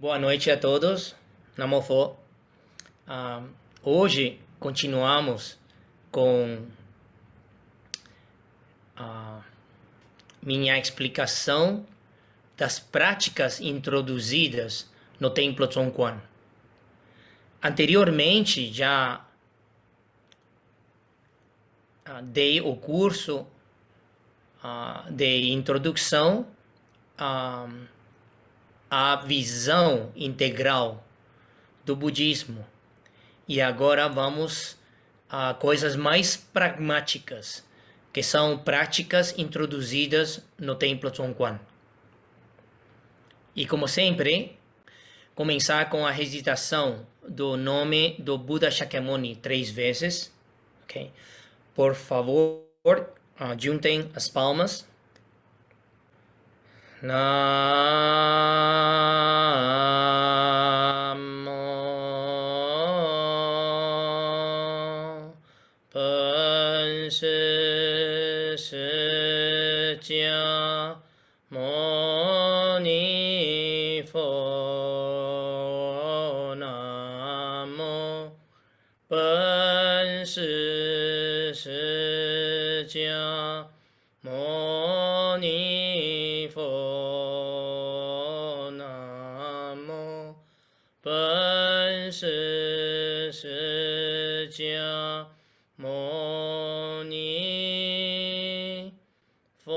Boa noite a todos. Namofo. Hoje continuamos com a minha explicação das práticas introduzidas no Templo Zhongguan. Anteriormente já dei o curso de introdução à visão integral do budismo. E agora vamos a coisas mais pragmáticas, que são práticas introduzidas no Templo Zhongguan. E como sempre, começar com a recitação do nome do Buda Shakyamuni 3 vezes. Okay? Por favor, juntem as palmas. Namo Panse Setya Moni Pho Namo Panse Setya Moni Pho Namo Panse Setya Moni Pho.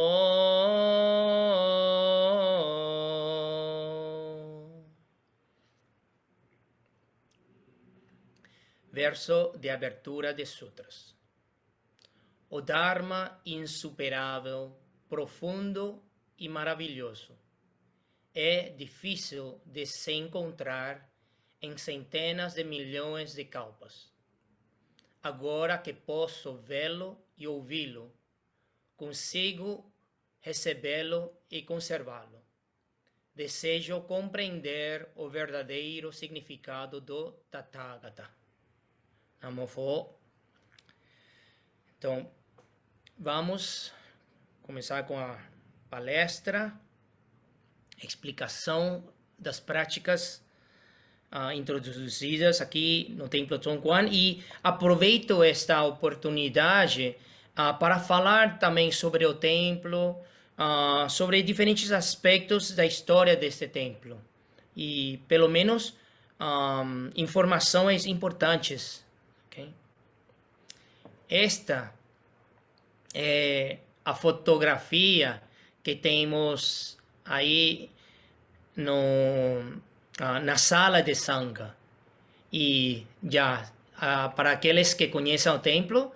Verso de abertura de sutras. O Dharma insuperável, profundo e maravilhoso é difícil de se encontrar em centenas de milhões de kalpas. Agora que posso vê-lo e ouvi-lo, consigo recebê-lo e conservá-lo. Desejo compreender o verdadeiro significado do Tathagata. Namofo. Então, vamos começar com a palestra, explicação das práticas introduzidas aqui no Templo Zhongguan, e aproveito esta oportunidade para falar também sobre o templo, sobre diferentes aspectos da história deste templo e pelo menos informações importantes. Okay? Esta é a fotografia que temos aí na sala de Sangha. E já para aqueles que conhecem o templo,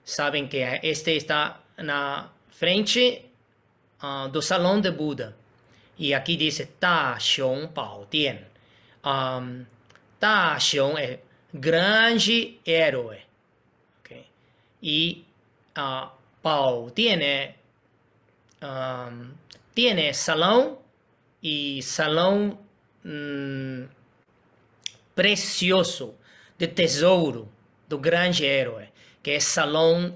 sabem que este está na frente do salão de Buda. E aqui diz Da Xiong Bao Dian. Da Xiong é grande herói. Okay? E Bao Dian é Dian é salão, e salão precioso, de tesouro do grande herói, que é salão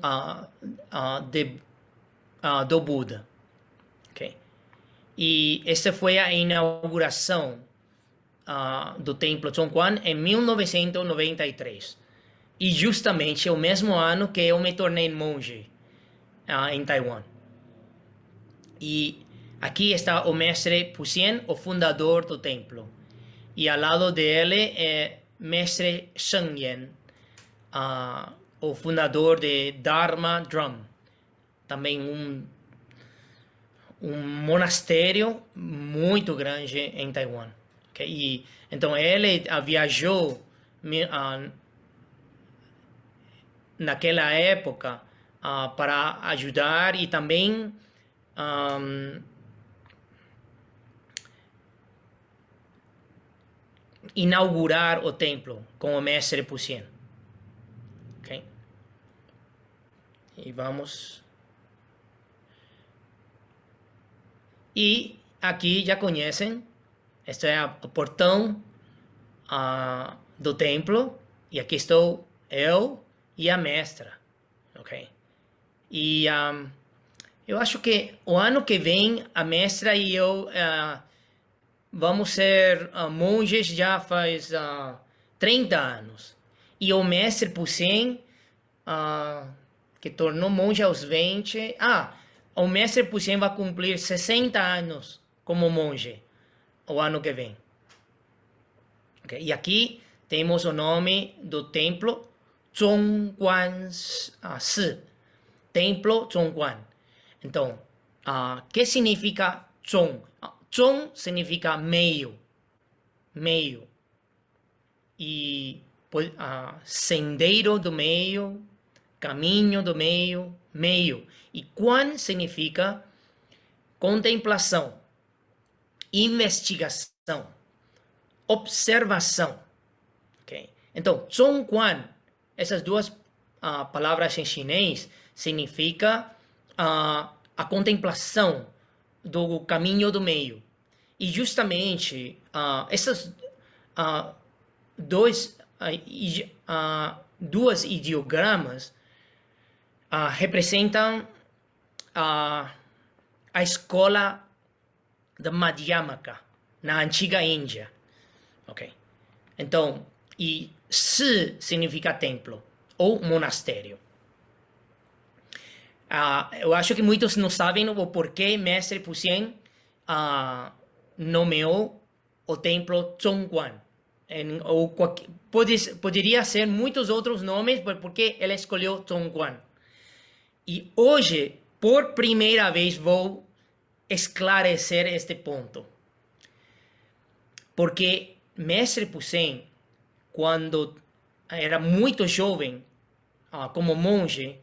do Buda. Okay? E essa foi a inauguração do Templo Zhongguan em 1993. E justamente o mesmo ano que eu me tornei monge em Taiwan. E aqui está o mestre Puxian, o fundador do templo. E ao lado dele é mestre Shengyan, o fundador de Dharma Drum. Também um monastério muito grande em Taiwan. Okay? E, então ele viajou naquela época para ajudar e também inaugurar o templo com o mestre Puxian. Okay? E vamos. E aqui já conhecem, este é o portão do templo, e aqui estou eu e a mestra. Okay? E eu acho que o ano que vem a mestra e eu vamos ser monges já faz 30 anos. E o mestre Pusen, que tornou monge aos 20... o mestre Pusen vai cumprir 60 anos como monge o ano que vem. Okay? E aqui temos o nome do templo, Zhongguan Si. Templo Zhongguan. Então, que significa Zhong? Zhong significa meio. Meio. E sendeiro do meio, caminho do meio, meio. E Quan significa contemplação, investigação, observação. Okay? Então, Zhongguan, essas duas palavras em chinês, significa a contemplação do caminho do meio. E justamente essas duas ideogramas representam a escola da Madhyamaka, na antiga Índia. Okay? Então, e Si significa templo ou monastério. Eu acho que muitos não sabem o porquê mestre Pusen nomeou o templo Zhongguan. Poderia ser muitos outros nomes, porque ele escolheu Zhongguan. E hoje, por primeira vez, vou esclarecer este ponto. Porque mestre Pusen, quando era muito jovem, como monge,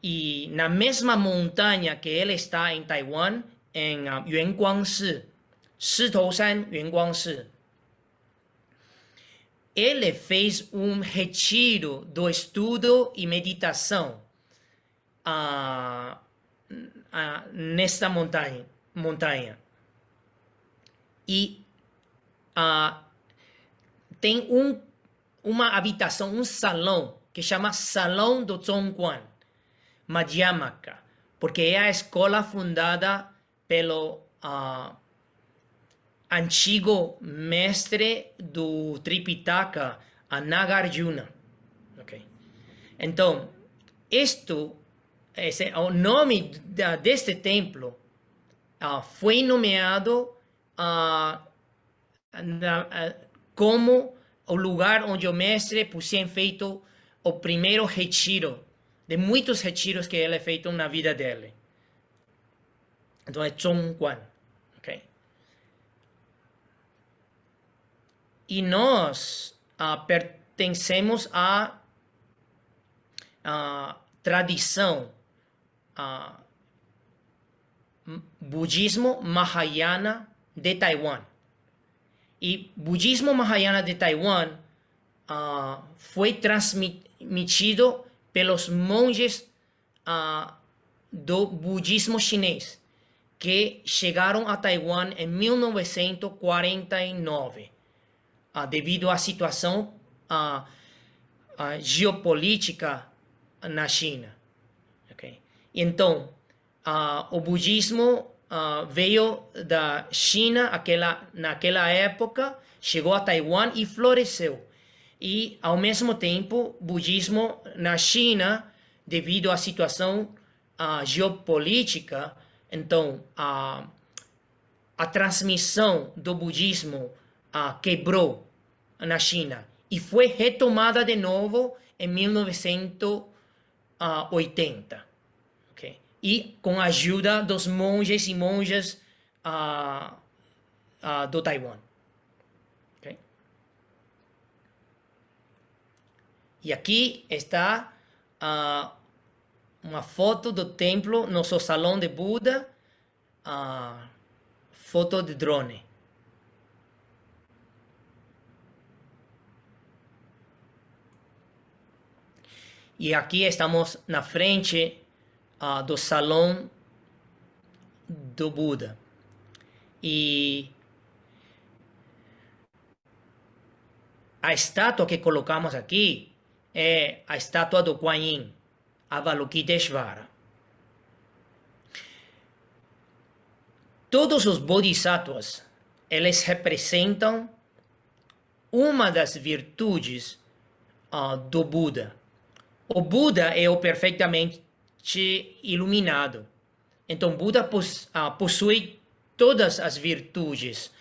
e na mesma montanha que ele está em Taiwan, em Yuanguangsi, Shitousan Yuanguangsi, ele fez um retiro do estudo e meditação nesta montanha. E tem uma habitação, um salão, que chama Salão do Zhongguan, Madhyamaka, porque é a escola fundada pelo antigo mestre do Tripitaka, Nagarjuna. Okay? Então, o nome deste templo foi nomeado como o lugar onde o mestre Pusen feito o primeiro retiro, de muitos retiros que ele fez na vida dele. Então é Zhongguan. Okay? E nós pertencemos à tradição budismo Mahayana de Taiwan. E budismo Mahayana de Taiwan foi transmitido pelos monges do budismo chinês, que chegaram a Taiwan em 1949, devido à situação geopolítica na China. Okay? Então, o budismo veio da China naquela época, chegou a Taiwan e floresceu. E, ao mesmo tempo, o budismo na China, devido à situação geopolítica, então a transmissão do budismo quebrou na China e foi retomada de novo em 1980. Okay? E com a ajuda dos monges e monjas do Taiwan. Okay? E aqui está uma foto do templo, nosso salão de Buda, foto de drone. E aqui estamos na frente do salão do Buda. E a estátua que colocamos aqui é a estátua do Kuan Yin, Avalokiteshvara. Todos os bodhisattvas eles representam uma das virtudes do Buda. O Buda é o perfeitamente iluminado. Então, Buda possui todas as virtudes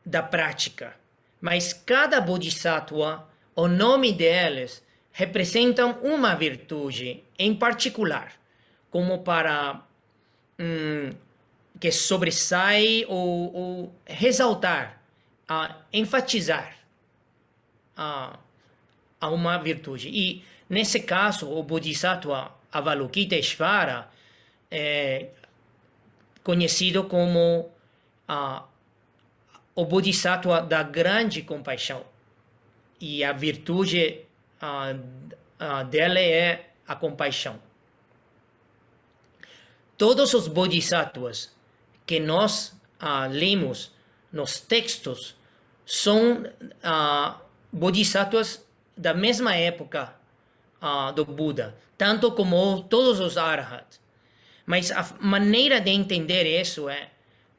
da prática. Mas cada Bodhisattva, o nome deles, representam uma virtude em particular, como para que sobressai ou ressaltar, enfatizar a uma virtude. E, nesse caso, o Bodhisattva Avalokiteshvara é conhecido como o Bodhisattva da grande compaixão. E a virtude dela é a compaixão. Todos os Bodhisattvas que nós lemos nos textos são Bodhisattvas da mesma época do Buda, tanto como todos os Arhats. Mas a maneira de entender isso é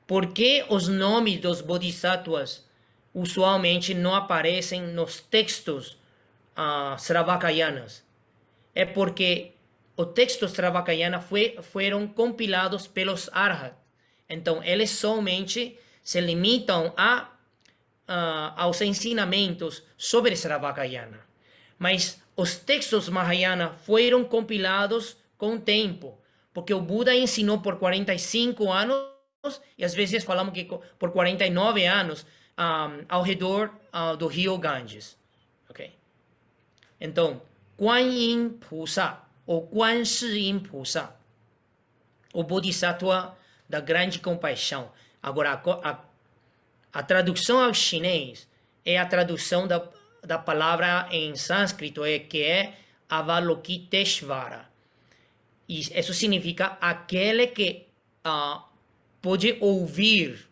por que os nomes dos Bodhisattvas usualmente não aparecem nos textos Sravakayanas. É porque os textos Sravakayana foram compilados pelos Arhats. Então, eles somente se limitam aos ensinamentos sobre Sravakayana. Mas os textos Mahayana foram compilados com o tempo, porque o Buda ensinou por 45 anos, e às vezes falamos que por 49 anos, ao redor do rio Ganges. Okay? Então, Guan Yin Pusa, ou Guan Shi Yin Pusa, o Bodhisattva da grande compaixão. Agora, a tradução ao chinês é a tradução da palavra em sânscrito, que é Avalokiteshvara. E isso significa aquele que pode ouvir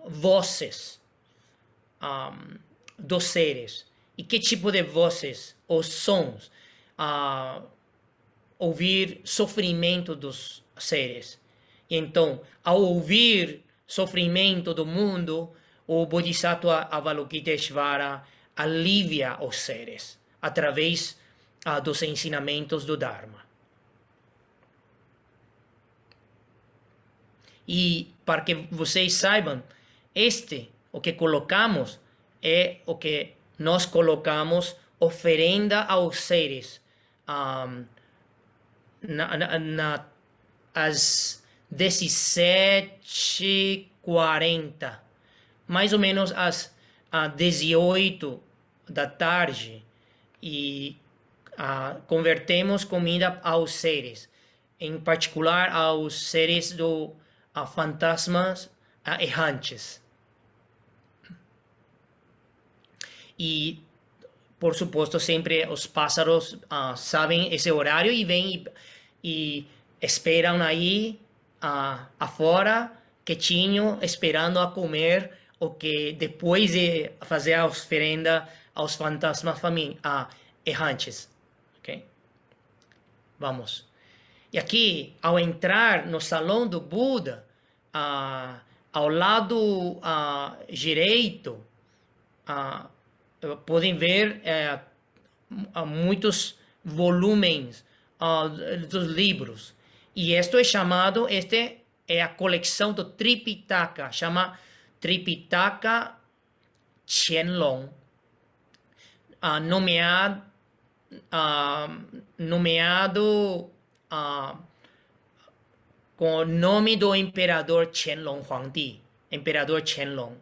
vozes dos seres. E que tipo de vozes? Os sons. Ouvir sofrimento dos seres. Então, ao ouvir sofrimento do mundo, o Bodhisattva Avalokiteshvara alivia os seres através dos ensinamentos do Dharma. E para que vocês saibam, o que colocamos, é o que nós colocamos oferenda aos seres às 17h40, mais ou menos às 18 da tarde, e convertemos comida aos seres, em particular aos seres fantasmas errantes. E, por suposto, sempre os pássaros sabem esse horário e vêm e esperam aí afora, quietinho, esperando a comer o que depois de fazer a oferenda aos fantasmas errantes. Okay? Vamos. E aqui, ao entrar no salão do Buda, ao lado direito, podem ver muitos volumes dos livros. E este é a coleção do Tripitaka, chama Tripitaka Qianlong, nomeado com o nome do imperador Qianlong Huangdi, imperador Qianlong,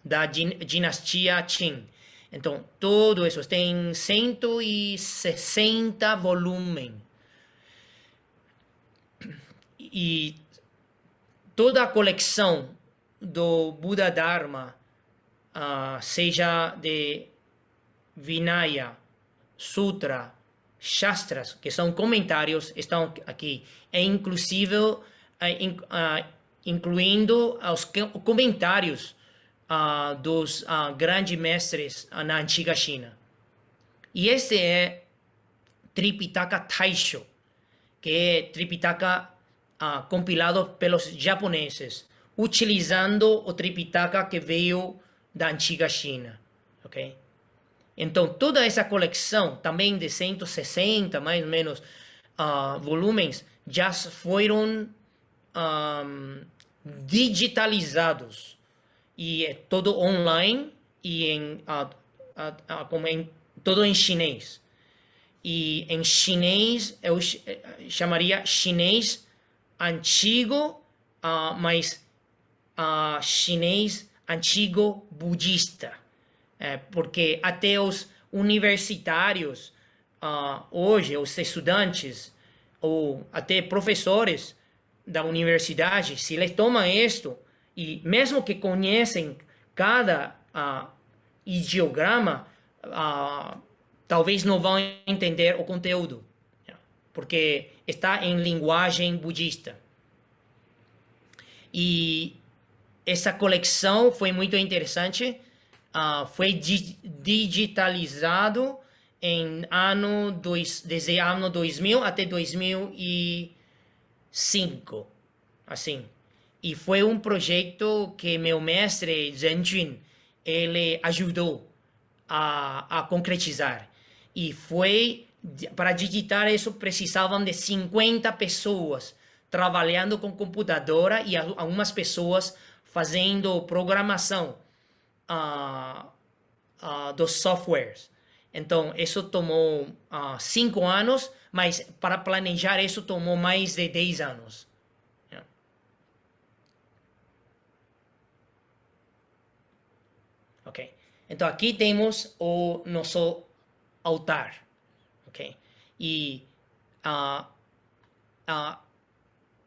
da dinastia Qing. Então, tudo isso tem 160 volumes. E toda a coleção do Buda Dharma, seja de Vinaya, Sutra, Shastras, que são comentários, estão aqui, incluindo os comentários dos grandes mestres na antiga China. E esse é Tripitaka Taisho, que é Tripitaka compilado pelos japoneses, utilizando o Tripitaka que veio da antiga China, ok? Então, toda essa coleção, também de 160, mais ou menos, volumes, já foram digitalizados. E é todo online e todo em chinês. E em chinês, eu chamaria chinês antigo, mas chinês antigo budista. Porque até os universitários, hoje, os estudantes, ou até professores da universidade, se eles tomam isto, e mesmo que conhecem cada ideograma, talvez não vão entender o conteúdo, porque está em linguagem budista. E essa coleção foi muito interessante. Foi digitalizado desde ano 2000 até 2005, assim. E foi um projeto que meu mestre Zhen Jun, ele ajudou a concretizar. E foi, para digitar isso, precisavam de 50 pessoas trabalhando com computadora e algumas pessoas fazendo programação dos softwares. Então, isso tomou 5 anos, mas para planejar isso tomou mais de 10 anos. Yeah. Ok. Então, aqui temos o nosso altar. Ok. E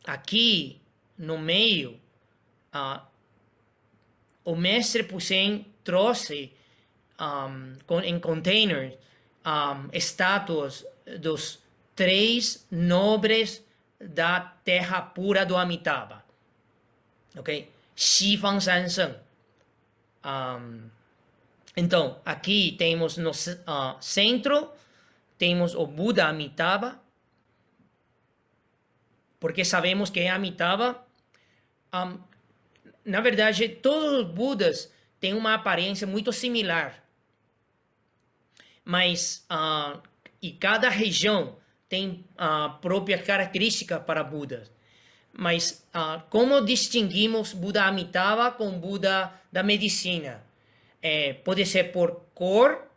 aqui no meio, o mestre Pusen trouxe em containers estátuas dos 3 nobres da terra pura do Amitabha. Ok? Xifang Sansheng. Então, aqui temos no centro, temos o Buda Amitabha, porque sabemos que é Amitabha. Na verdade, todos os Budas têm uma aparência muito similar. Mas, e cada região tem a própria característica para Budas. Mas, como distinguimos Buda Amitabha com Buda da medicina? Pode ser por cor,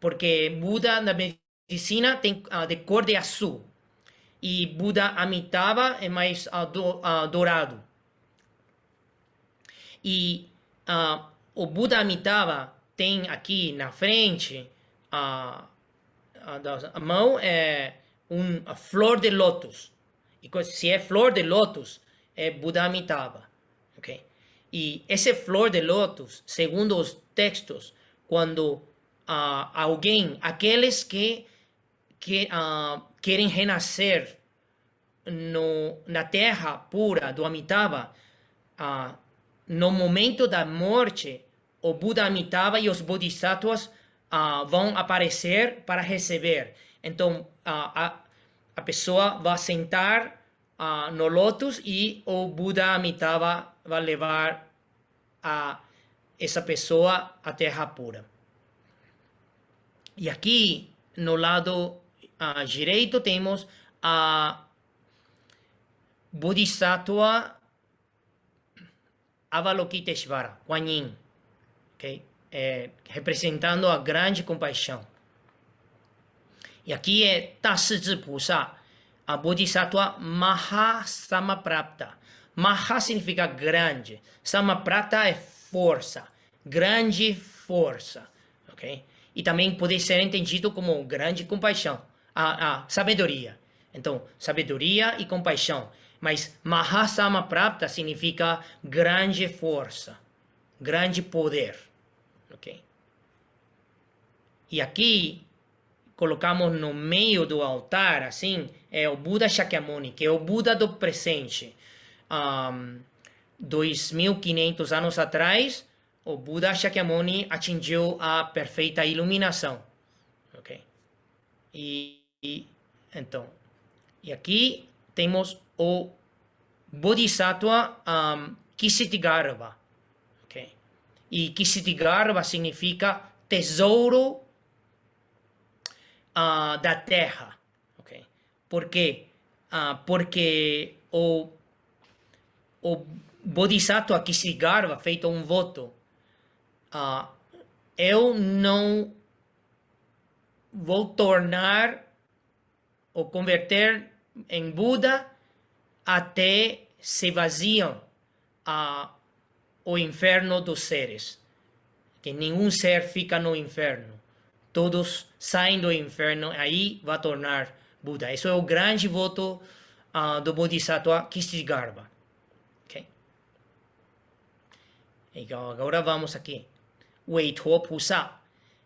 porque Buda da medicina tem de cor de azul. E Buda Amitabha é mais dourado. E o Buda Amitabha tem aqui na frente, a mão é a flor de lótus. E se é flor de lótus, é Buda Amitabha. Okay? E essa flor de lótus, segundo os textos, quando aqueles que querem renascer na terra pura do Amitabha, no momento da morte, o Buda Amitabha e os Bodhisattvas vão aparecer para receber. Então, a pessoa vai sentar no lótus e o Buda Amitabha vai levar essa pessoa à terra pura. E aqui, no lado direito, temos a Bodhisattva Avalokiteshvara, Kuan Yin, okay? Representando a grande compaixão. E aqui é Tashizhi Pusa, a Bodhisattva Mahasamaprapta. Maha significa grande, Samaprapta é força, grande força. Okay? E também pode ser entendido como grande compaixão, sabedoria. Então, sabedoria e compaixão. Mas Mahasamaprapta significa grande força, grande poder. Okay? E aqui colocamos no meio do altar, assim, é o Buda Shakyamuni, que é o Buda do presente. 2.500 anos atrás, o Buda Shakyamuni atingiu a perfeita iluminação. Okay? Então, E aqui temos o Bodhisattva Kshitigarbha. Okay? E Kshitigarbha significa tesouro da terra. Okay? Por quê? Porque o Bodhisattva Kshitigarbha feito um voto. Eu não vou tornar ou converter em Buda até se vaziam o inferno dos seres. Que nenhum ser fica no inferno. Todos saem do inferno, aí vai tornar Buda. Isso é o grande voto do Bodhisattva Kshitigarbha. Okay? Então, agora vamos aqui. Wei Tuo Pusa.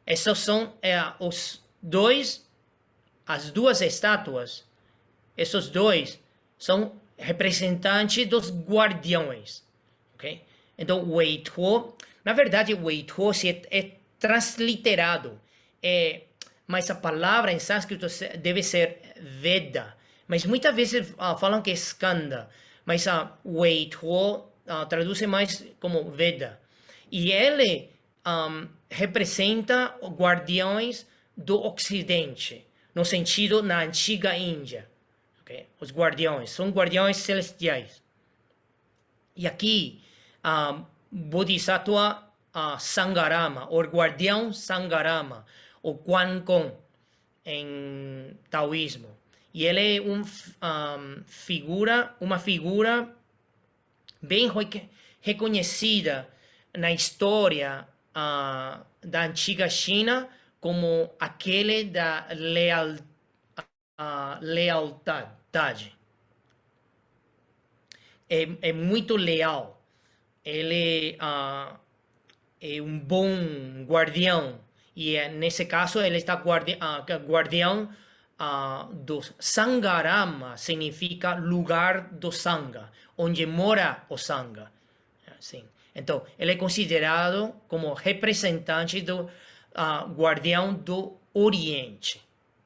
Essas são as duas estátuas. Esses dois são representantes dos guardiões. Okay? Então, Wei Tuo, na verdade, Wei Tuo é transliterado. Mas a palavra em sânscrito deve ser Veda. Mas muitas vezes falam que é Skanda. Mas Wei Tuo traduz mais como Veda. E ele representa guardiões do Ocidente, no sentido na antiga Índia. Okay? Os guardiões são guardiões celestiais. E aqui, Bodhisattva Sangarama, o guardião Sangarama, o Quan Kon, em taoísmo. E ele é uma figura bem reconhecida na história da antiga China como aquele da lealdade. É muito leal. Ele é um bom guardião. E nesse caso ele está guardião do Sangarama, significa lugar do Sangha, onde mora o Sangha. Assim. Então, ele é considerado como representante do guardião do Oriente.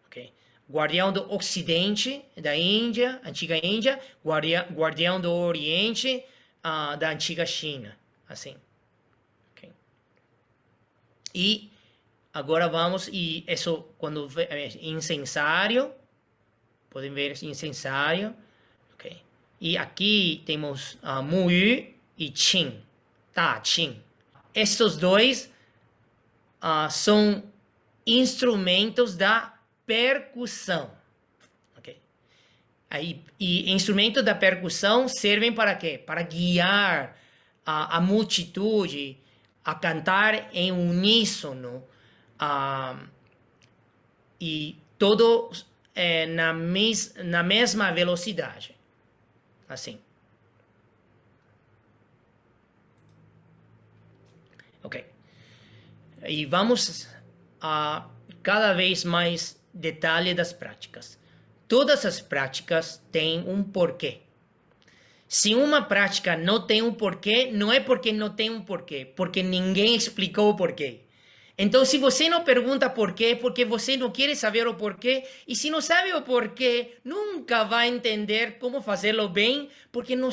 Okay? Guardião do Ocidente, da Índia, antiga Índia, guardião do Oriente, da antiga China. Assim. Okay? E agora vamos, e isso, quando incensário, podem ver incensário. Okay? E aqui temos Muyu e Qin. Qin. Estes dois são instrumentos da percussão. Okay? E instrumentos da percussão servem para quê? Para guiar a multitude a cantar em uníssono e todo na mesma velocidade. Assim. Ok. E vamos a cada vez mais detalhe das práticas. Todas as práticas têm um porquê. Se uma prática não tem um porquê, não é porque não tem um porquê, porque ninguém explicou o porquê. Então, se você não pergunta porquê, porque você não quer saber o porquê, e se não sabe o porquê, nunca vai entender como fazê-lo bem, porque não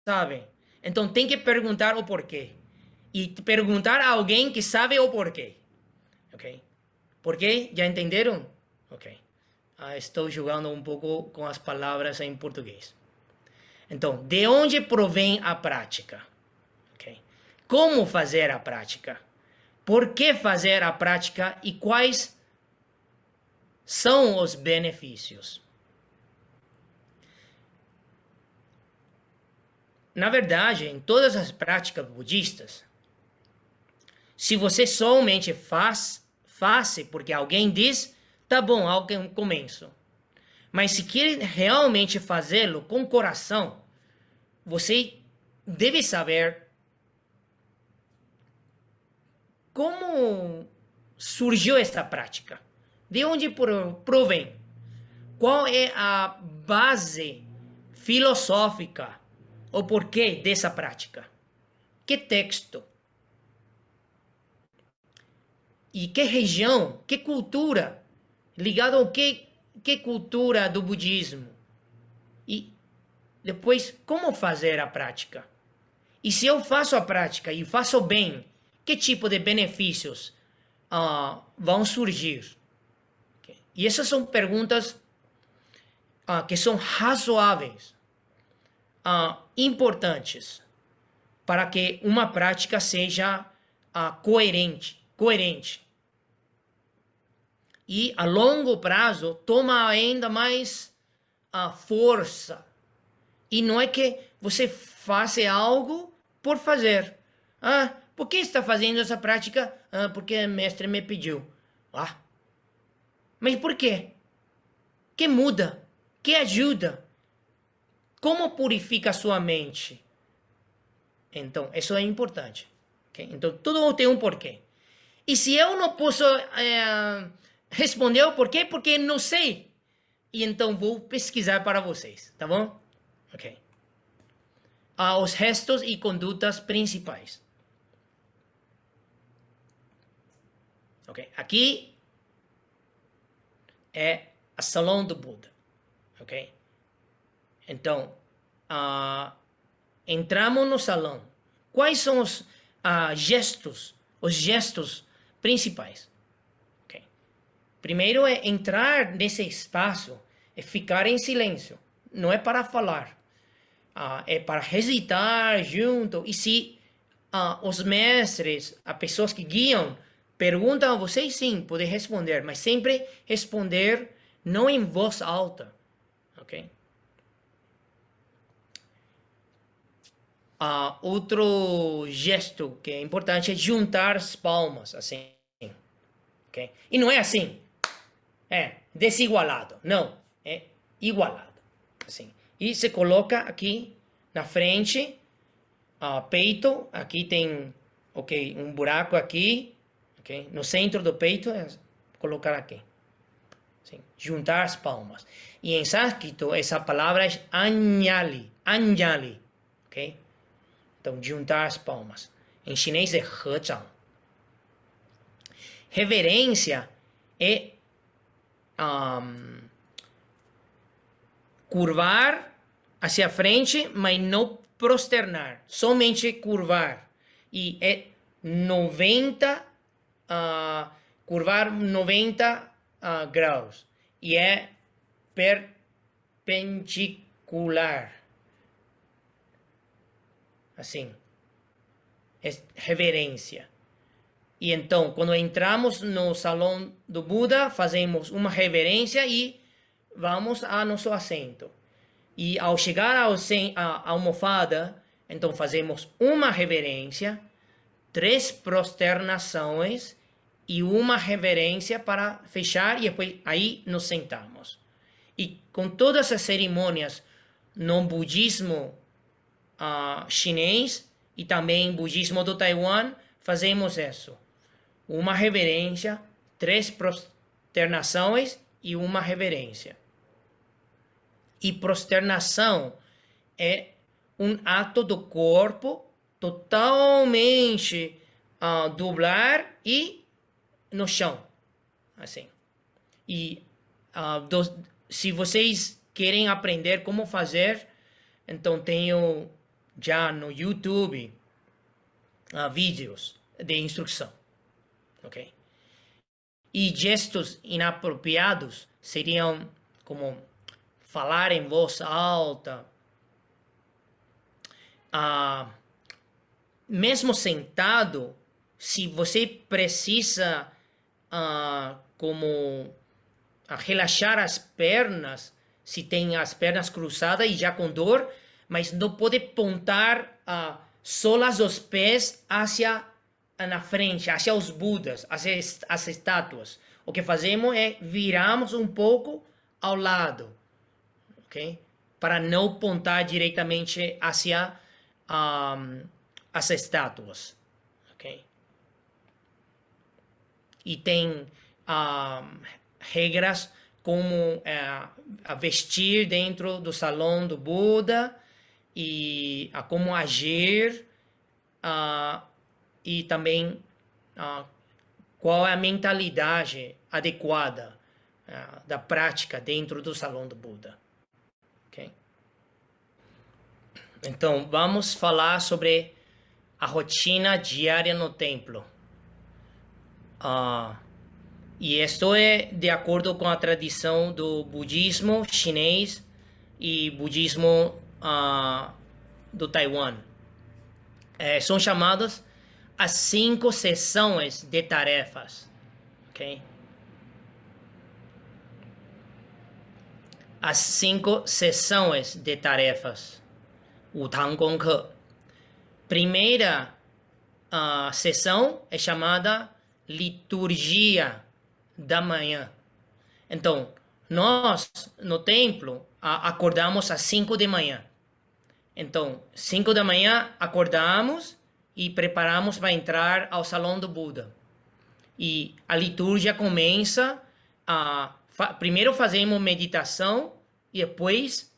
sabe. Então, tem que perguntar o porquê. E perguntar a alguém que sabe o porquê. Ok? Porquê? Já entenderam? Ok. Estou jogando um pouco com as palavras em português. Então, de onde provém a prática? Okay. Como fazer a prática? Por que fazer a prática e quais são os benefícios? Na verdade, em todas as práticas budistas, se você somente faz porque alguém diz, tá bom, alguém começo. Mas se quer realmente fazê-lo com coração, você deve saber como surgiu esta prática. De onde provém? Qual é a base filosófica, o porquê dessa prática? Que texto? E que região? Que cultura? Ligado ao que cultura do budismo? E depois, como fazer a prática? E se eu faço a prática e faço bem, que tipo de benefícios vão surgir? Okay. E essas são perguntas que são razoáveis, importantes, para que uma prática seja coerente. E a longo prazo toma ainda mais força. E não é que você faça algo por fazer. Por que está fazendo essa prática? Porque o mestre me pediu. Mas por quê? Que muda? Que ajuda? Como purifica a sua mente? Então, isso é importante. Okay? Então, tudo tem um porquê. E se eu não posso responder o porquê, porque não sei. E então vou pesquisar para vocês, tá bom? Ok. Os gestos e condutas principais. Ok. Aqui é o salão do Buda. Ok. Então, entramos no salão. Quais são os gestos principais? Okay. Primeiro é entrar nesse espaço, é ficar em silêncio. Não é para falar. É para recitar junto. E se os mestres, as pessoas que guiam, perguntam a vocês, sim, pode responder, mas sempre responder não em voz alta. Ok? Outro gesto que é importante é juntar as palmas, assim. Okay? E não é assim, desigualado. Não, é igualado. Assim. E se coloca aqui na frente, peito, aqui tem, um buraco aqui, no centro do peito, colocar aqui. Assim, juntar as palmas. E em sânscrito, essa palavra é anjali, ok? Então, juntar as palmas. Em chinês é hezhang. Reverência é curvar hacia frente, mas não prosternar. Somente curvar. E é 90, curvar 90 graus. E é perpendicular. Assim. É reverência. E então, quando entramos no salão do Buda, fazemos uma reverência e vamos a nosso assento. E ao chegar à almofada, então fazemos uma reverência, 3 prosternações e uma reverência para fechar, e depois aí nos sentamos. E com todas as cerimônias no budismo chinês e também budismo do Taiwan, fazemos isso. Uma reverência, 3 prosternações e uma reverência. E prosternação é um ato do corpo totalmente dobrar e no chão. Assim. E se vocês querem aprender como fazer, então tenho já no YouTube vídeos de instrução. Ok? E gestos inapropriados seriam como falar em voz alta, mesmo sentado, se você precisa como relaxar as pernas, se tem as pernas cruzadas e já com dor, mas não pode pontar solas dos pés hacia na frente, hacia os Budas, hacia as estátuas. O que fazemos é viramos um pouco ao lado, ok? Para não pontar diretamente hacia as estátuas, ok? E tem regras como vestir dentro do salão do Buda e como agir e também qual é a mentalidade adequada da prática dentro do salão do Buda. Okay? Então, vamos falar sobre a rotina diária no templo. E isso é de acordo com a tradição do budismo chinês e budismo do Taiwan. São chamadas as 5 seções de tarefas. Okay? As 5 seções de tarefas. O Tang Gong Ke. Primeira sessão é chamada liturgia da manhã. Então, nós no templo acordamos às 5 de manhã. Então, 5 da manhã acordamos e preparamos para entrar ao salão do Buda. E a liturgia começa primeiro fazemos meditação e depois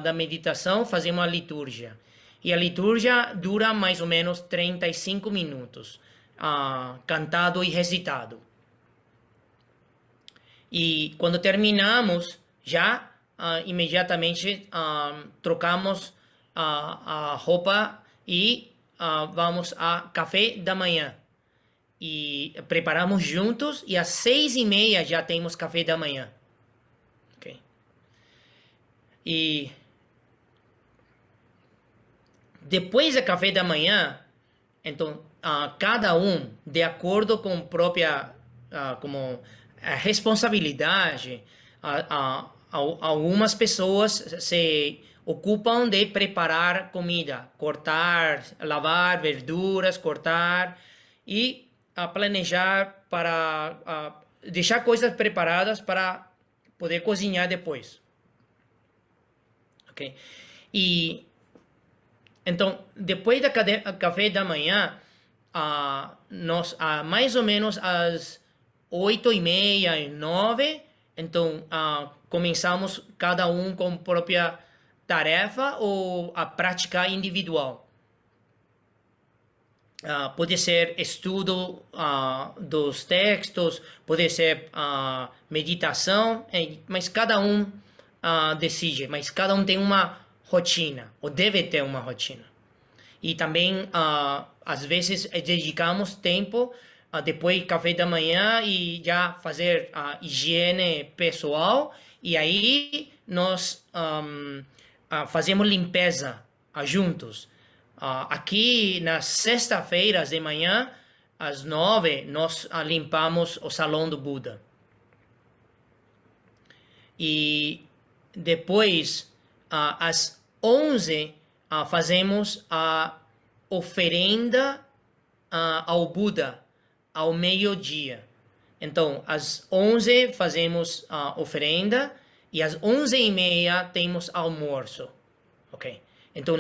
da meditação fazemos a liturgia. E a liturgia dura mais ou menos 35 minutos, cantado e recitado. E quando terminamos, já imediatamente trocamos a roupa e vamos a café da manhã. E preparamos juntos e às 6:30 já temos café da manhã. Okay? E depois do café da manhã, então cada um, de acordo com a própria responsabilidade, algumas pessoas se ocupam de preparar comida, cortar, lavar verduras, cortar e planejar para deixar coisas preparadas para poder cozinhar depois. Ok? E então, depois do café da manhã, nós mais ou menos às 8:30, 9, então começamos cada um com a própria tarefa ou a prática individual. Pode ser estudo dos textos, pode ser meditação, mas cada um decide, mas cada um tem uma rotina, ou deve ter uma rotina. E também, às vezes, dedicamos tempo depois do café da manhã e já fazer a higiene pessoal, e aí nós fazemos limpeza juntos. Aqui nas sexta-feiras de manhã, às 9, nós limpamos o salão do Buda. E depois, às 11, fazemos a oferenda ao Buda, ao meio-dia. Então, às 11 fazemos a oferenda e às 11:30 temos almoço. Ok? Então,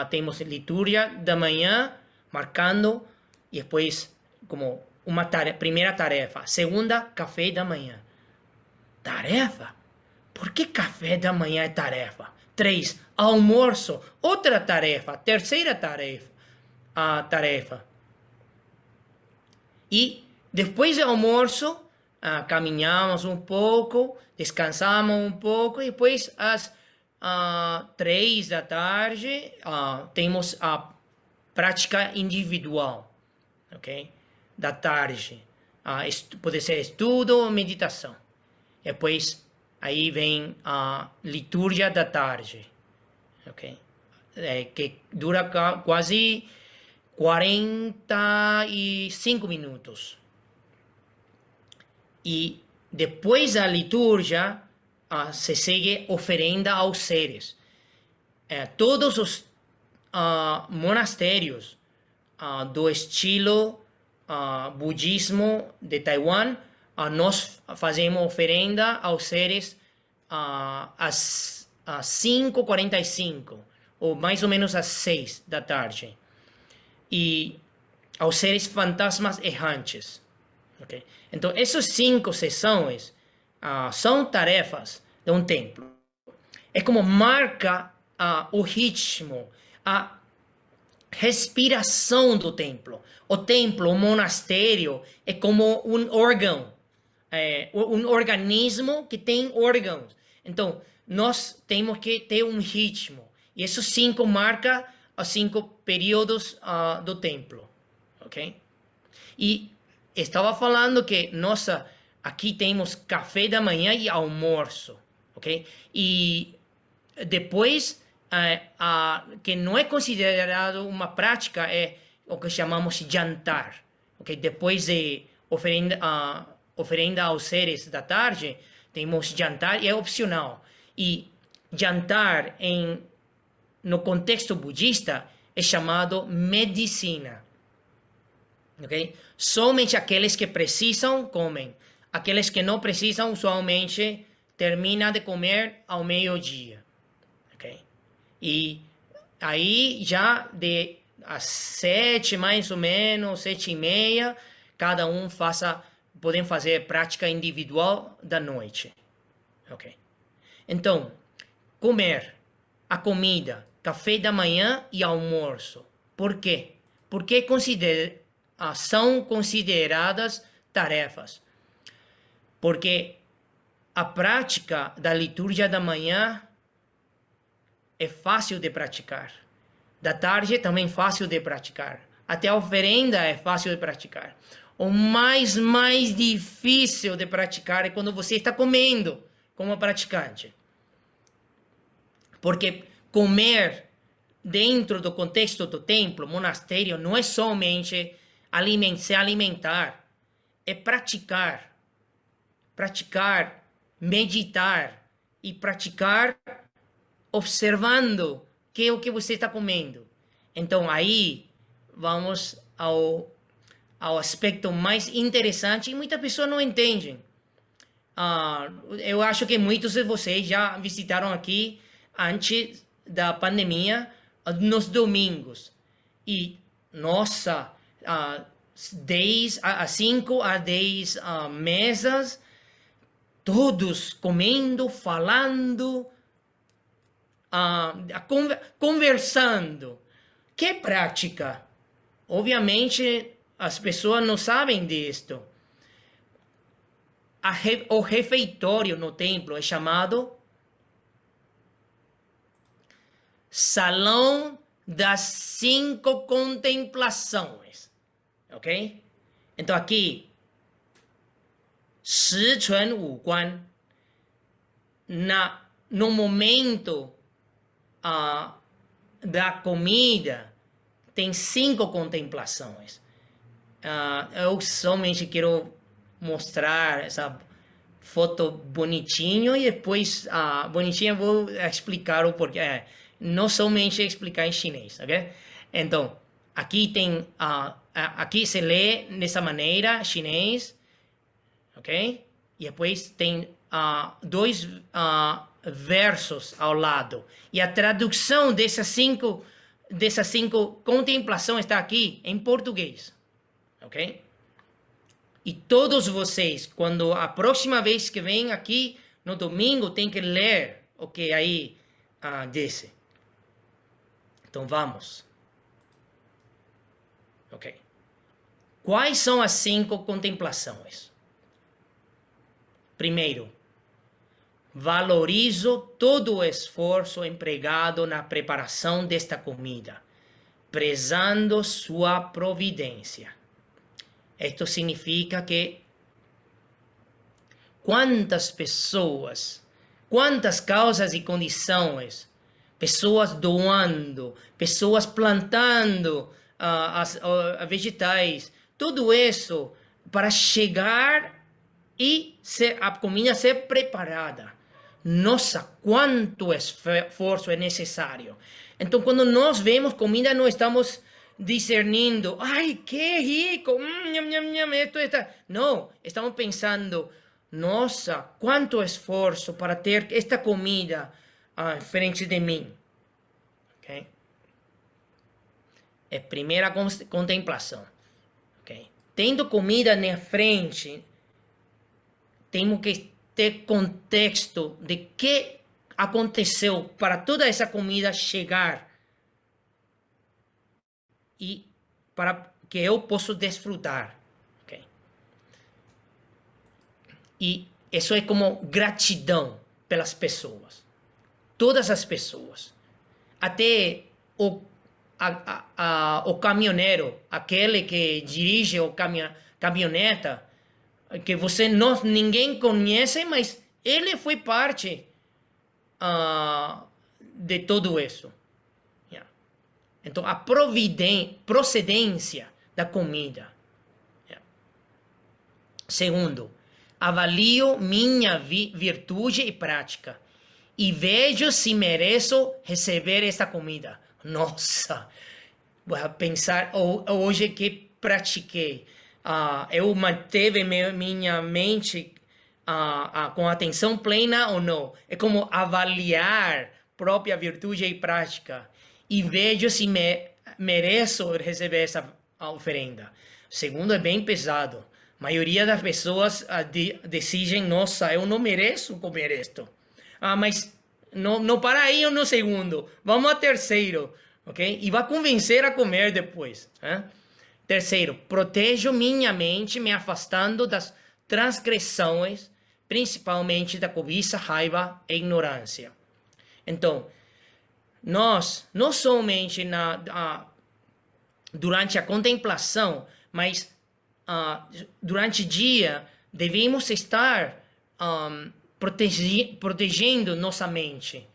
temos liturgia da manhã, marcando, e depois, como uma primeira tarefa. Segunda, café da manhã. Tarefa? Por que café da manhã é tarefa? 3, almoço, outra tarefa. Terceira tarefa. E depois do almoço, caminhamos um pouco, descansamos um pouco, e depois às 3 da tarde, temos a prática individual, ok? Da tarde. Pode ser estudo ou meditação. Depois, aí vem a liturgia da tarde, ok? Que dura quase 45 minutos. E depois da liturgia, se segue oferenda aos seres. Todos os monastérios do estilo budismo de Taiwan, nós fazemos oferenda aos seres às 5:45, ou mais ou menos às 6 da tarde. E aos seres fantasmas errantes. Okay? Então, essas 5 sessões são tarefas de um templo. É como marca o ritmo, a respiração do templo. O templo, o monastério, é como um órgão, um organismo que tem órgãos. Então, nós temos que ter um ritmo. E esses 5 marca os 5 períodos do templo, ok? E estava falando que, nossa, aqui temos café da manhã e almoço, ok? E depois, que não é considerado uma prática, é o que chamamos jantar, ok? Depois de oferenda aos seres da tarde, temos jantar e é opcional. E jantar no contexto budista é chamado medicina. Okay? Somente aqueles que precisam comem. Aqueles que não precisam, usualmente, terminam de comer ao meio-dia. Okay? E aí, já às 7, mais ou menos, 7:30, cada um podem fazer prática individual da noite. Okay? Então, comer a comida, café da manhã e almoço. Por quê? Porque são consideradas tarefas. Porque a prática da liturgia da manhã é fácil de praticar. Da tarde também fácil de praticar. Até a oferenda é fácil de praticar. O mais difícil de praticar é quando você está comendo como praticante. Porque comer dentro do contexto do templo, monastério, não é somente se alimentar, é praticar, meditar e praticar observando que é o que você está comendo. Então aí vamos ao aspecto mais interessante e muitas pessoas não entendem. Eu acho que muitos de vocês já visitaram aqui antes da pandemia, nos domingos. E, nossa, 5 a 10 mesas, todos comendo, falando, conversando. Que prática? Obviamente, as pessoas não sabem disto. O refeitório no templo é chamado Salão das 5 contemplações, ok? Então aqui, 十全五观, no momento da comida, tem 5 contemplações. Eu somente quero mostrar essa foto bonitinho e depois, bonitinho, eu vou explicar o porquê. Não somente explicar em chinês, ok? Então, aqui tem, aqui se lê dessa maneira, chinês, ok? E depois tem 2 versos ao lado. E a tradução dessas cinco contemplações está aqui em português, ok? E todos vocês, quando a próxima vez que vem aqui no domingo, tem que ler o que aí disse. Então vamos. Ok. Quais são as 5 contemplações? Primeiro, valorizo todo o esforço empregado na preparação desta comida, prezando sua providência. Isto significa que quantas pessoas, quantas causas e condições, pessoas doando, pessoas plantando vegetais, tudo isso para chegar e a comida ser preparada. Nossa, quanto esforço é necessário. Então, quando nós vemos comida, não estamos discernindo, ai, que rico, não, estamos pensando, nossa, quanto esforço para ter esta comida frente de mim. Ok? É a primeira contemplação. Ok? Tendo comida na frente, temos que ter contexto de que aconteceu para toda essa comida chegar e para que eu possa desfrutar. Okay? E isso é como gratidão pelas pessoas. Todas as pessoas. até o caminhoneiro, aquele que dirige o caminhoneta, que ninguém conhece, mas ele foi parte de tudo isso. Yeah. Então, a procedência da comida. Yeah. Segundo, avalio minha virtude e prática e vejo se mereço receber esta comida. Nossa, vou pensar hoje que pratiquei. Eu manteve minha mente com atenção plena ou não. É como avaliar própria virtude e prática e vejo se mereço receber essa oferenda. Segundo, é bem pesado. A maioria das pessoas decidem, nossa, eu não mereço comer isto. Mas não para aí no segundo. Vamos ao terceiro, ok? E vai convencer a comer depois. Terceiro, protejo minha mente me afastando das transgressões, principalmente da cobiça, raiva e ignorância. Então, nós, não somente durante a contemplação, mas durante o dia, devemos estar protegendo nossa mente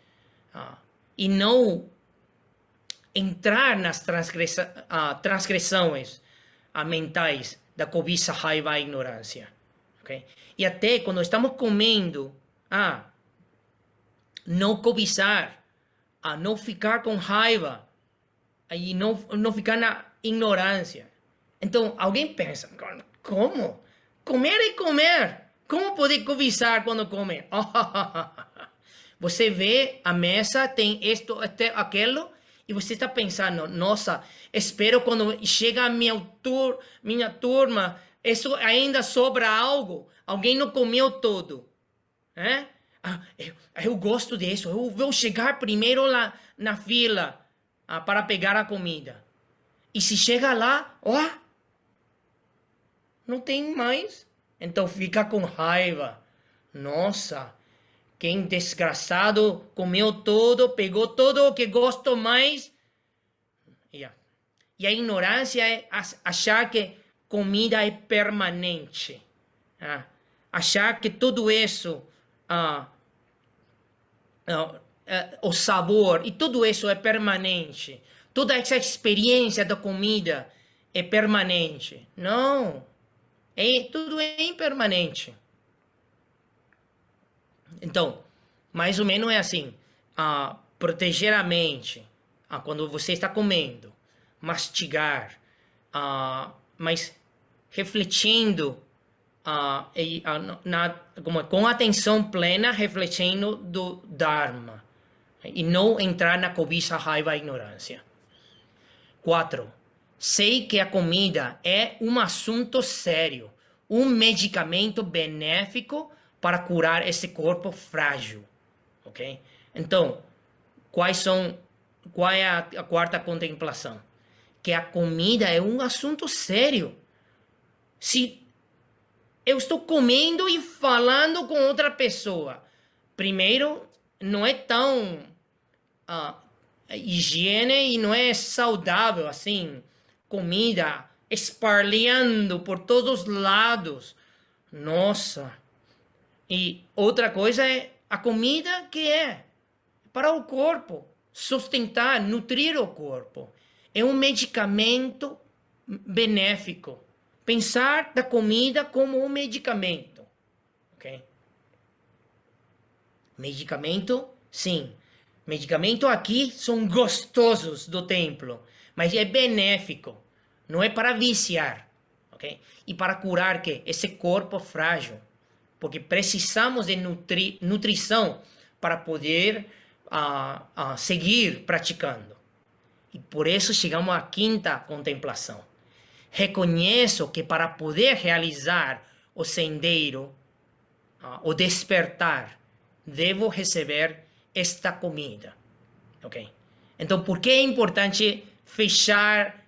e não entrar nas transgressões mentais da cobiça, raiva e ignorância. Okay? E até quando estamos comendo, não cobiçar, não ficar com raiva e não ficar na ignorância. Então, alguém pensa, como? Comer é comer. Como poder cobiçar quando come? Você vê a mesa, tem isto, aquilo, e você está pensando, nossa, espero quando chega a minha turma, isso ainda sobra algo. Alguém não comeu todo. Eu gosto disso. Eu vou chegar primeiro lá na fila para pegar a comida. E se chega lá, não tem mais. Então fica com raiva. Nossa, quem desgraçado comeu todo, pegou todo o que gosto mais. Yeah. E a ignorância é achar que comida é permanente. Achar que tudo isso, o sabor e tudo isso é permanente. Toda essa experiência da comida é permanente. Não. Tudo é impermanente. Então, mais ou menos é assim. Proteger a mente quando você está comendo. Mastigar. Mas refletindo com atenção plena, refletindo do Dharma. E não entrar na cobiça, raiva e ignorância. 4. Sei que a comida é um assunto sério, um medicamento benéfico para curar esse corpo frágil, ok? Então, qual é a quarta contemplação? Que a comida é um assunto sério. Se eu estou comendo e falando com outra pessoa, primeiro, não é tão higiene e não é saudável assim. Comida esparlhando por todos os lados. Nossa. E outra coisa é a comida que é para o corpo, sustentar, nutrir o corpo. É um medicamento benéfico. Pensar da comida como um medicamento. Ok? Medicamento, sim. Medicamento aqui são gostosos do templo, mas é benéfico. Não é para viciar, ok? E para curar esse corpo frágil. Porque precisamos de nutrição para poder seguir praticando. E por isso chegamos à quinta contemplação. Reconheço que para poder realizar o sendeiro, o despertar, devo receber esta comida. Ok? Então, por que é importante fechar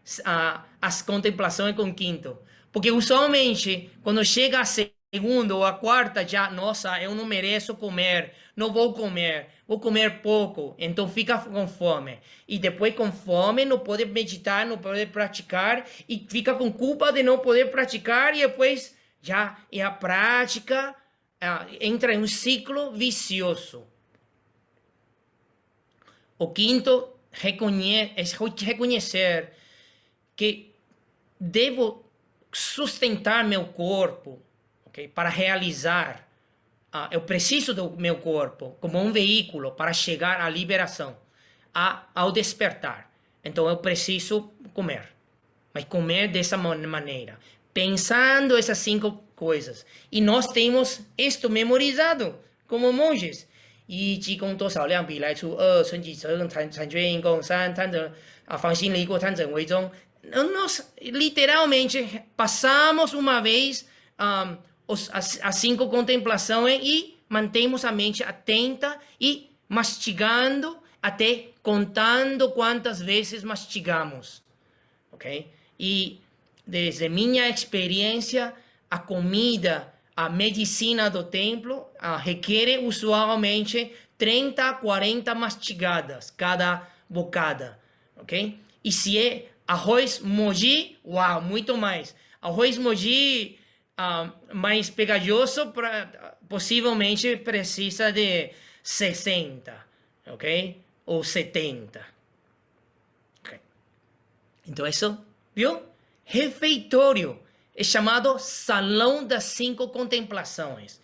as contemplações com o quinto? Porque usualmente, quando chega a segunda ou a quarta já, nossa, eu não mereço comer, não vou comer pouco, então fica com fome. E depois com fome não pode meditar, não pode praticar, e fica com culpa de não poder praticar, e depois já é a prática, entra em um ciclo vicioso. O quinto é reconhecer que devo sustentar meu corpo, okay, para realizar. Eu preciso do meu corpo como um veículo para chegar à liberação, ao despertar. Então eu preciso comer, mas comer dessa maneira, pensando essas 5 coisas. E nós temos isto memorizado como monges. 一即供多少量比来除二春己责任产权因供三贪者防心离过贪者为中 nós literalmente passamos uma vez as 5 contemplações e mantemos a mente atenta e mastigando até contando quantas vezes mastigamos, ok? E desde minha experiência, a comida, a medicina do templo requer usualmente 30 a 40 mastigadas cada bocada, ok? E se é arroz moji, uau, muito mais. Arroz moji mais pegajoso, possivelmente precisa de 60, ok? Ou 70. Okay. Então, isso, viu? Refeitório é chamado Salão das 5 Contemplações.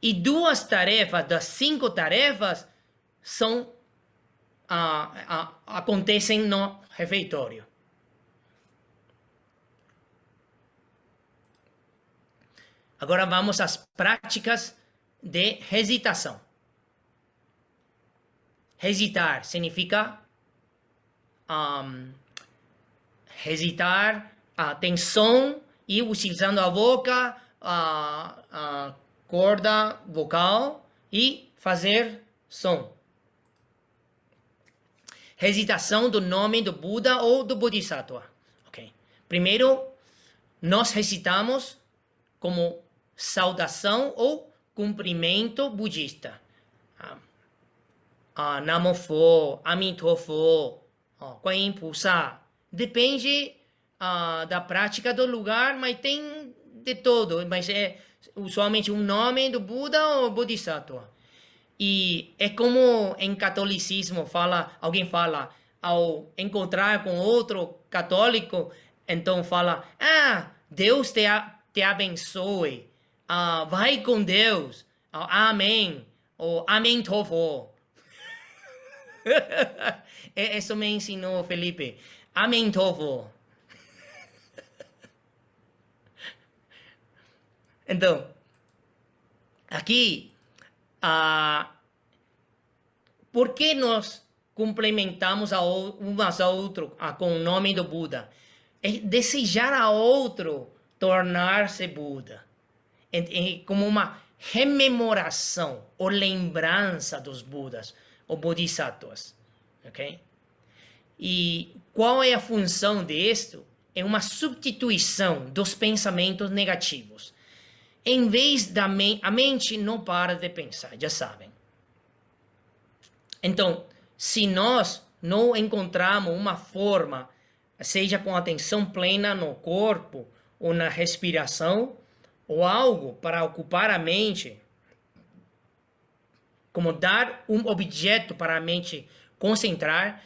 E 2 tarefas das 5 tarefas são acontecem no refeitório. Agora vamos às práticas de recitação. Recitar significa recitar tem som e utilizando a boca, a corda vocal e fazer som. Recitação do nome do Buda ou do Bodhisattva. Okay. Primeiro, nós recitamos como saudação ou cumprimento budista. Namo Pho, Amitofo, Guan Yin Pusa. Depende da prática do lugar, mas tem de todo. Mas é usualmente um nome do Buda ou Bodhisattva. E é como em catolicismo alguém fala, ao encontrar com outro católico, então fala, Deus te abençoe, vai com Deus, amém, ou amém tofo. Isso me ensinou Felipe, amém tofo. Então, aqui, por que nós complementamos umas a outras com o nome do Buda? É desejar a outro tornar-se Buda. Como uma rememoração ou lembrança dos Budas, ou Bodhisattvas. Okay? E qual é a função disto? É uma substituição dos pensamentos negativos. Em vez da a mente não para de pensar, já sabem. Então, se nós não encontramos uma forma, seja com atenção plena no corpo ou na respiração, ou algo para ocupar a mente, como dar um objeto para a mente concentrar,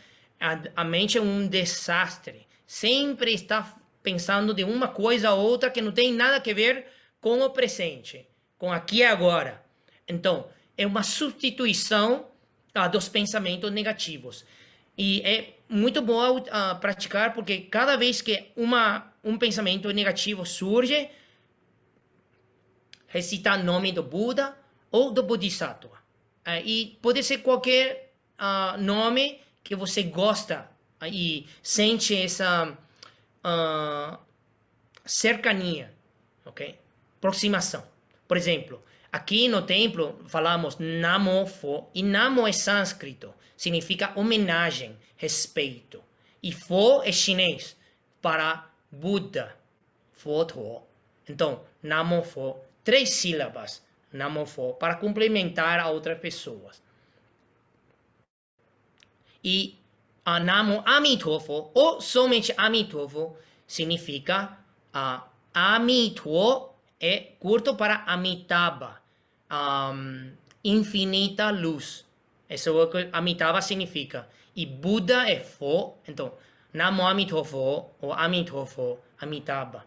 a mente é um desastre. Sempre está pensando de uma coisa a outra que não tem nada a ver com o presente, com aqui e agora. Então, é uma substituição dos pensamentos negativos. E é muito bom praticar, porque cada vez que um pensamento negativo surge, recitar o nome do Buda ou do Bodhisattva. E pode ser qualquer nome que você gosta e sente essa cercania, ok? Aproximação. Por exemplo, aqui no templo falamos Namo Pho, e Namo é sânscrito, significa homenagem, respeito. E Pho é chinês, para Buda, Pho Tho. Então, Namo Pho, 3 sílabas, Namofo, para complementar a outras pessoas. E Namo Amitofo, ou somente Amitofo, significa Amito é curto para Amitabha, infinita luz. Isso é o que Amitabha significa. E Buda é Fo, então Namo Amitofo ou Amitofo, Amitabha,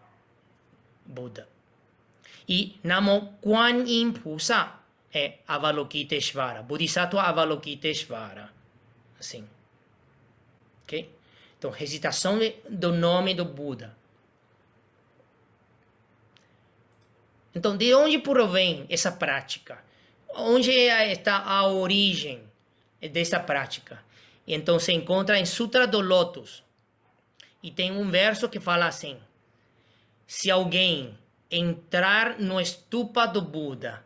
Buda. E Namo Kuan Yin Pusa é Avalokiteshvara, Bodhisattva Avalokiteshvara. Assim. Ok? Então, recitação do nome do Buda. Então, de onde provém essa prática? Onde está a origem dessa prática? Então, se encontra em Sutra do Lótus. E tem um verso que fala assim: se alguém entrar no estupa do Buda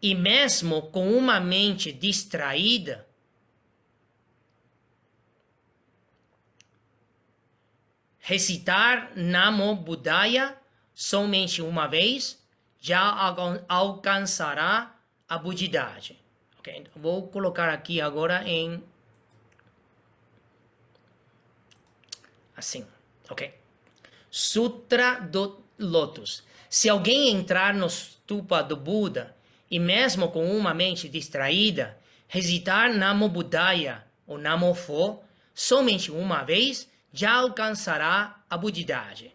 e mesmo com uma mente distraída, recitar Namo Buddhaya somente uma vez, já alcançará a budidade. Okay? Vou colocar aqui agora em assim, ok? Sutra do Lótus. Se alguém entrar no stupa do Buda e mesmo com uma mente distraída, recitar Namo Buddhaya ou Namo Fo somente uma vez, já alcançará a budidade.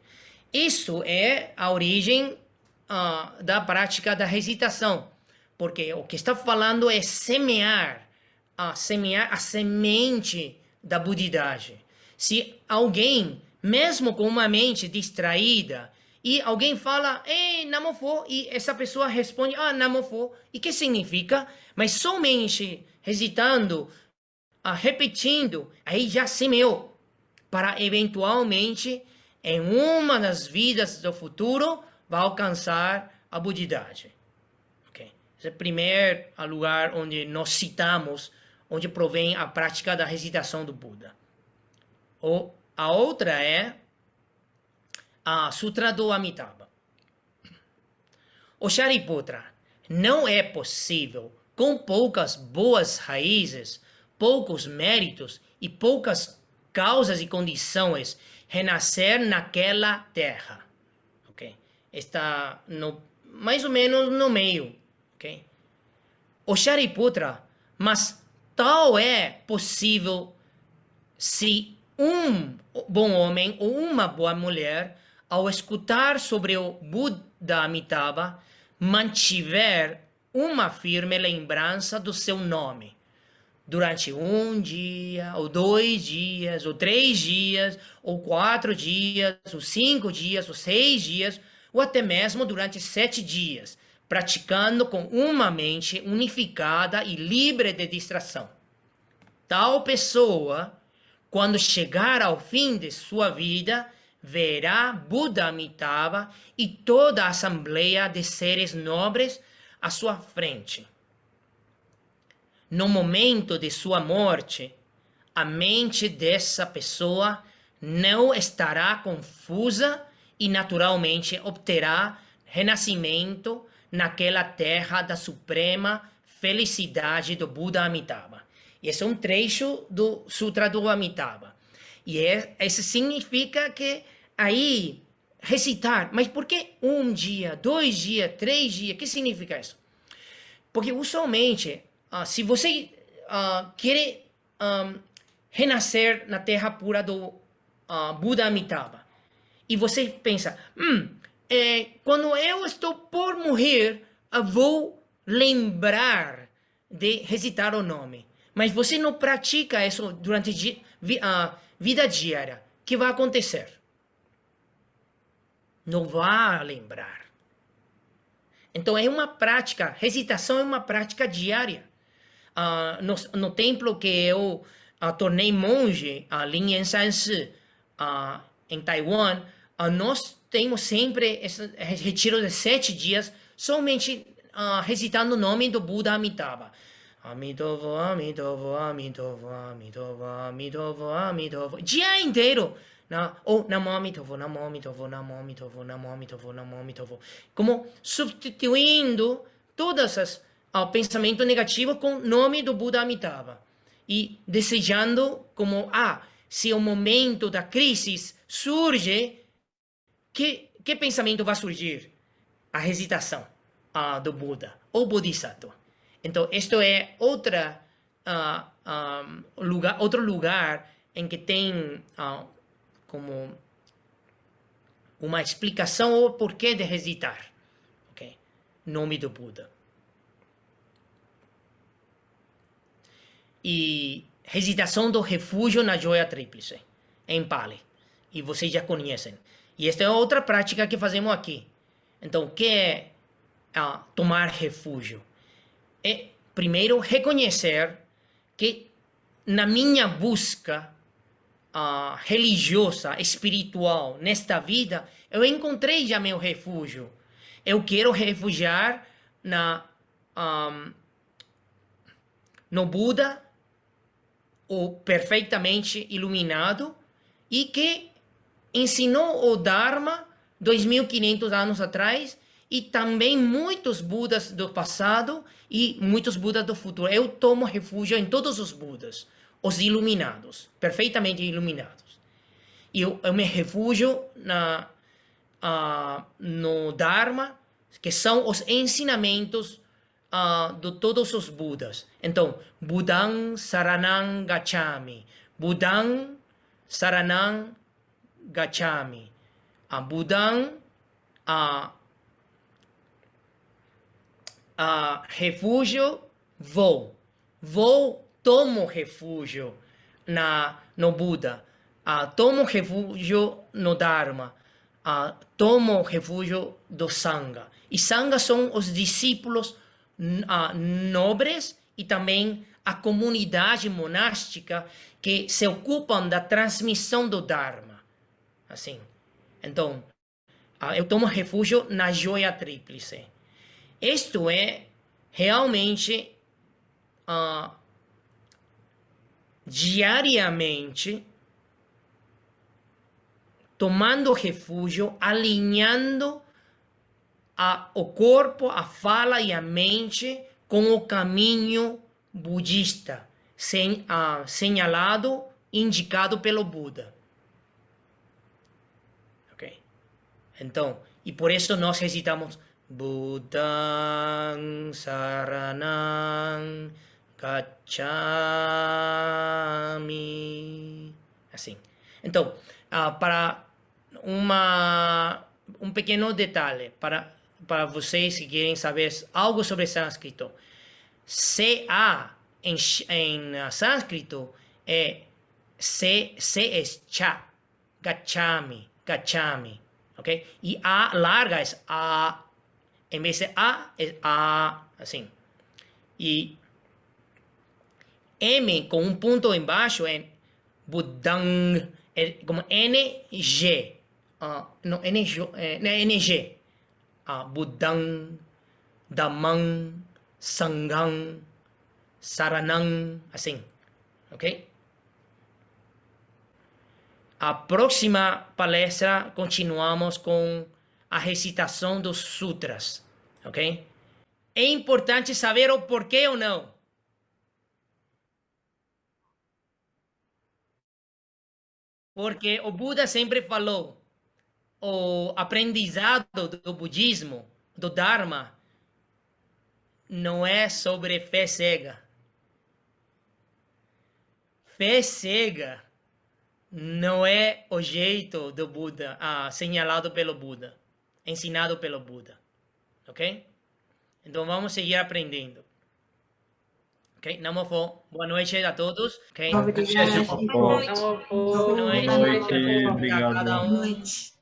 Isso é a origem da prática da recitação, porque o que está falando é semear a semente da budidade. Se alguém, mesmo com uma mente distraída, e alguém fala, Namofo, e essa pessoa responde, Namofo, e que significa? Mas somente recitando, repetindo, aí já semeou, para eventualmente, em uma das vidas do futuro, vai alcançar a budidade. Okay? Esse é o primeiro lugar onde nós citamos, onde provém a prática da recitação do Buda. A outra é a Sutra do Amitabha. O Shariputra, não é possível, com poucas boas raízes, poucos méritos e poucas causas e condições, renascer naquela terra. Okay? Está mais ou menos no meio. Okay? O Shariputra, mas tal é possível se um bom homem ou uma boa mulher, ao escutar sobre o Buda Amitabha, mantiver uma firme lembrança do seu nome durante 1 dia, ou 2 dias, ou 3 dias, ou 4 dias, ou 5 dias, ou 6 dias, ou até mesmo durante 7 dias, praticando com uma mente unificada e livre de distração. Tal pessoa, quando chegar ao fim de sua vida, verá Buda Amitabha e toda a assembleia de seres nobres à sua frente. No momento de sua morte, a mente dessa pessoa não estará confusa e naturalmente obterá renascimento naquela terra da suprema felicidade do Buda Amitabha. Esse é um trecho do Sutra do Amitabha. E isso significa que aí recitar, mas por que 1 dia, 2 dias, 3 dias? O que significa isso? Porque usualmente, se você quer renascer na terra pura do Buda Amitabha, e você pensa, quando eu estou por morrer, eu vou lembrar de recitar o nome. Mas você não pratica isso durante a vida diária. O que vai acontecer? Não vai lembrar. Então é uma prática, recitação é uma prática diária. No templo que eu tornei monge, ali em Shansi, em Taiwan, nós temos sempre esse retiro de 7 dias, somente recitando o nome do Buda Amitabha. Amitabha, Amitabha, Amitabha, Amitabha, Amitabha, Amitabha. Dia inteiro, Namo Amitovo, Namo Amitovo, Namo Amitovo, Namo Amitovo, Namo Amitovo. Como substituindo todas as pensamentos negativos com o nome do Buda Amitabha. E desejando como, se o momento da crise surge, que pensamento vai surgir? A recitação do Buda, ou Bodhisattva. Então, isto é outro lugar em que tem como uma explicação ou porquê de recitar, ok? Nome do Buda. E recitação do refúgio na joia tríplice, em Pali. E vocês já conhecem. E esta é outra prática que fazemos aqui. Então, o que é tomar refúgio? É, primeiro, reconhecer que na minha busca religiosa, espiritual, nesta vida, eu encontrei já meu refúgio. Eu quero refugiar no Buda, o perfeitamente iluminado, e que ensinou o Dharma 2.500 anos atrás, e também muitos Budas do passado e muitos Budas do futuro. Eu tomo refúgio em todos os Budas, os iluminados, perfeitamente iluminados. E eu me refugio no Dharma, que são os ensinamentos de todos os Budas. Então, Buddhang Saranang Gacchami. Buddhang Saranang Gacchami. Buddhang refúgio, tomo refúgio no Buda, tomo refúgio no Dharma, tomo refúgio do Sangha. E Sangha são os discípulos nobres e também a comunidade monástica que se ocupam da transmissão do Dharma. Assim. Então, eu tomo refúgio na joia tríplice. Isto é realmente diariamente tomando refúgio, alinhando o corpo, a fala e a mente com o caminho budista, senhalado, indicado pelo Buda. Ok? Então, e por isso nós recitamos Buddhang Saranang Gacchami. Assim. Então, para um pequeno detalhe, para vocês que querem saber algo sobre sânscrito, CA em sânscrito C é cha, Gacchami, ok? E A larga é A. Em vez de A, é A, assim. E M com um ponto embaixo é Buddhang, é como NG. Não, NG. Buddhang, Dhammang, Sanghang, Saranang, assim. Ok? A próxima palestra continuamos com a recitação dos sutras, ok? É importante saber o porquê ou não. Porque o Buda sempre falou, o aprendizado do budismo, do Dharma, não é sobre fé cega. Fé cega não é o jeito do Buda, senhalado pelo Buda, ensinado pelo Buda, ok? Então vamos seguir aprendendo. Ok? Namo Pho. Boa noite a todos. Ok? Obrigada. Boa noite. Boa noite. Boa noite. Obrigado a cada um. Boa noite.